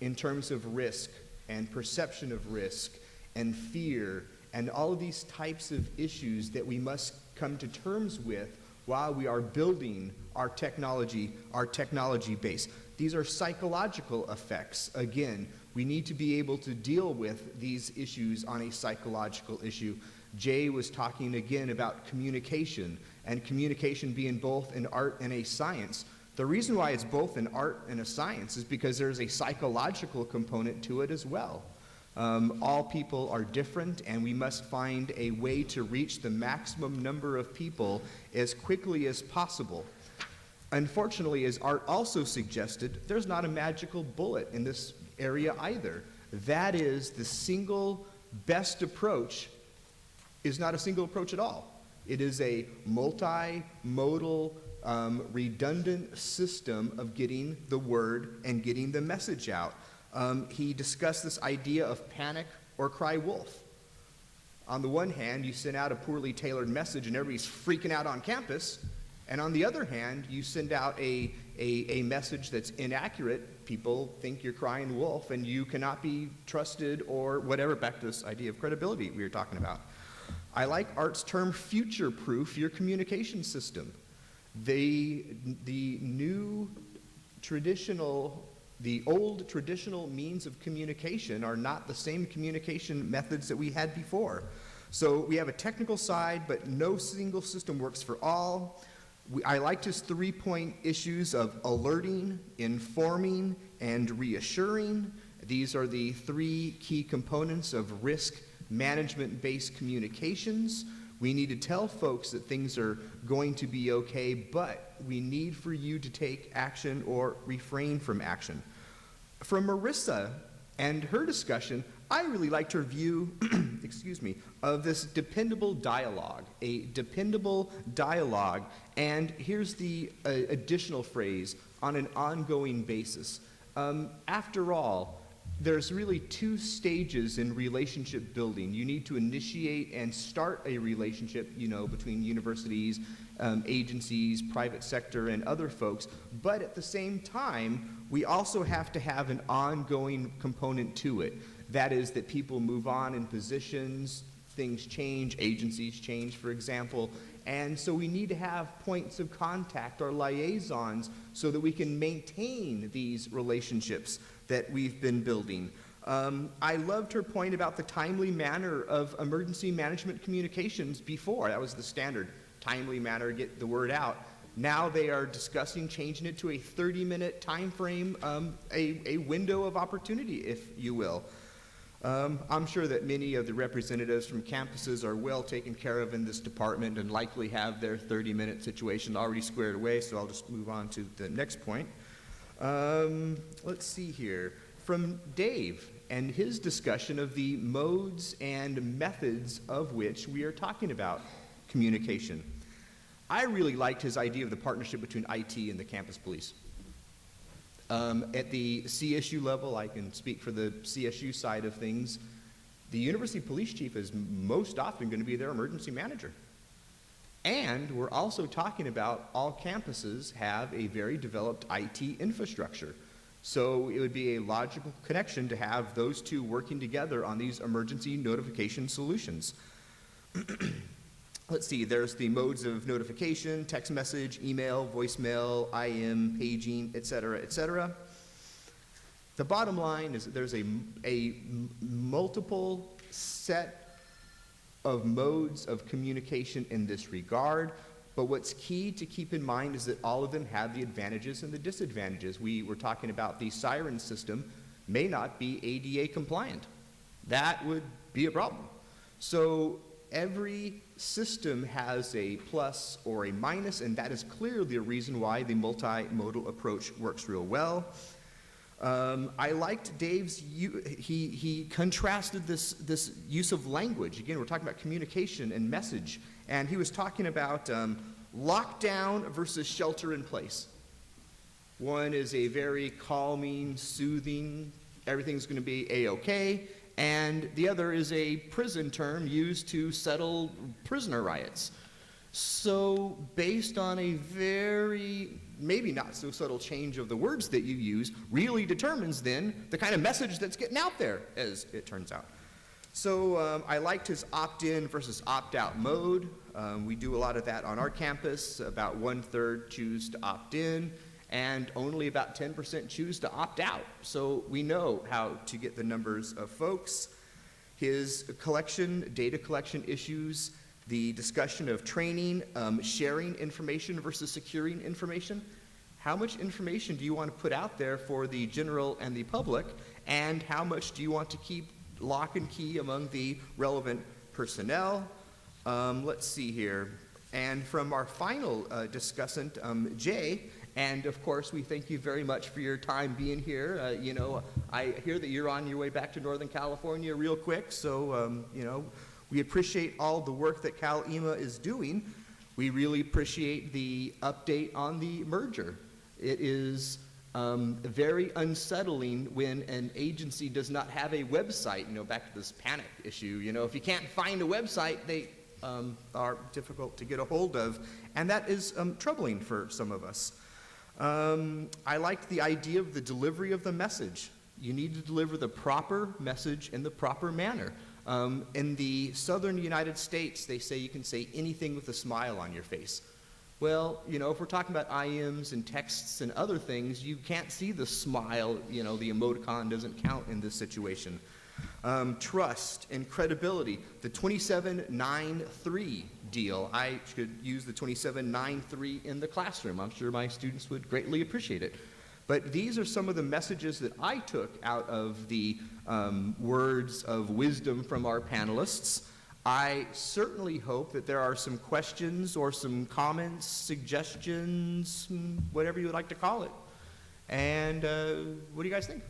in terms of risk and perception of risk and fear and all of these types of issues that we must come to terms with while we are building our technology base. These are psychological effects. Again, we need to be able to deal with these issues on a psychological issue. Jay was talking again about communication, and communication being both an art and a science. The reason why it's both an art and a science is because there's a psychological component to it as well. All people are different, and we must find a way to reach the maximum number of people as quickly as possible. Unfortunately, as Art also suggested, there's not a magical bullet in this area either. That is, the single best approach is not a single approach at all. It is a multimodal, redundant system of getting the word and getting the message out. He discussed this idea of panic or cry wolf. On the one hand, you send out a poorly tailored message and everybody's freaking out on campus, and on the other hand, you send out a message that's inaccurate. People think you're crying wolf and you cannot be trusted or whatever, back to this idea of credibility we were talking about. I like Art's term, future-proof your communication system. The old traditional means of communication are not the same communication methods that we had before. So we have a technical side, but no single system works for all. I liked his 3-point issues of alerting, informing, and reassuring. These are the 3 key components of risk management-based communications. We need to tell folks that things are going to be okay, but we need for you to take action or refrain from action. From Marissa and her discussion, I really liked her view, of this dependable dialogue, a dependable dialogue. And here's the additional phrase, on an ongoing basis. After all, there's really 2 stages in relationship building. You need to initiate and start a relationship, between universities, agencies, private sector, and other folks. But at the same time, we also have to have an ongoing component to it. That is that people move on in positions, things change, agencies change, for example. And so we need to have points of contact or liaisons so that we can maintain these relationships that we've been building. I loved her point about the timely manner of emergency management communications before. That was the standard, timely manner, get the word out. Now they are discussing changing it to a 30-minute time frame, a window of opportunity, if you will. I'm sure that many of the representatives from campuses are well taken care of in this department and likely have their 30-minute situation already squared away, so I'll just move on to the next point. Let's see here. From Dave and his discussion of the modes and methods of which we are talking about communication. I really liked his idea of the partnership between IT and the campus police. At the CSU level, I can speak for the CSU side of things, the university police chief is most often going to be their emergency manager. And we're also talking about all campuses have a very developed IT infrastructure. So it would be a logical connection to have those 2 working together on these emergency notification solutions. Let's see, there's the modes of notification, text message, email, voicemail, IM, paging, etc., etc. The bottom line is that there's a multiple set of modes of communication in this regard, but what's key to keep in mind is that all of them have the advantages and the disadvantages. We were talking about the siren system may not be ADA compliant. That would be a problem. So every system has a plus or a minus, and that is clearly a reason why the multimodal approach works real well. I liked Dave's, he contrasted this use of language. Again, we're talking about communication and message, and he was talking about lockdown versus shelter in place. One is a very calming, soothing, everything's going to be A-okay, and the other is a prison term used to settle prisoner riots. So based on a very, maybe not so subtle change of the words that you use, really determines then the kind of message that's getting out there, as it turns out. So I liked his opt-in versus opt-out mode. We do a lot of that on our campus. About 1/3 choose to opt in, and only about 10% choose to opt out. So we know how to get the numbers of folks. His data collection issues, the discussion of training, sharing information versus securing information. How much information do you want to put out there for the general and the public, and how much do you want to keep lock and key among the relevant personnel? Let's see here. And from our final discussant, Jay, and of course we thank you very much for your time being here. You know, I hear that you're on your way back to Northern California real quick, so you know, we appreciate all the work that CalEMA is doing. We really appreciate the update on the merger. It is very unsettling when an agency does not have a website. You know, back to this panic issue. You know, if you can't find a website, they are difficult to get a hold of, and that is troubling for some of us. I like the idea of the delivery of the message. You need to deliver the proper message in the proper manner. In the southern United States, they say you can say anything with a smile on your face. Well, you know, if we're talking about IMs and texts and other things, you can't see the smile, you know, the emoticon doesn't count in this situation. Trust and credibility, the 2793 deal. I should use the 2793 in the classroom. I'm sure my students would greatly appreciate it. But these are some of the messages that I took out of the words of wisdom from our panelists. I certainly hope that there are some questions or some comments, suggestions, whatever you would like to call it. And what do you guys think?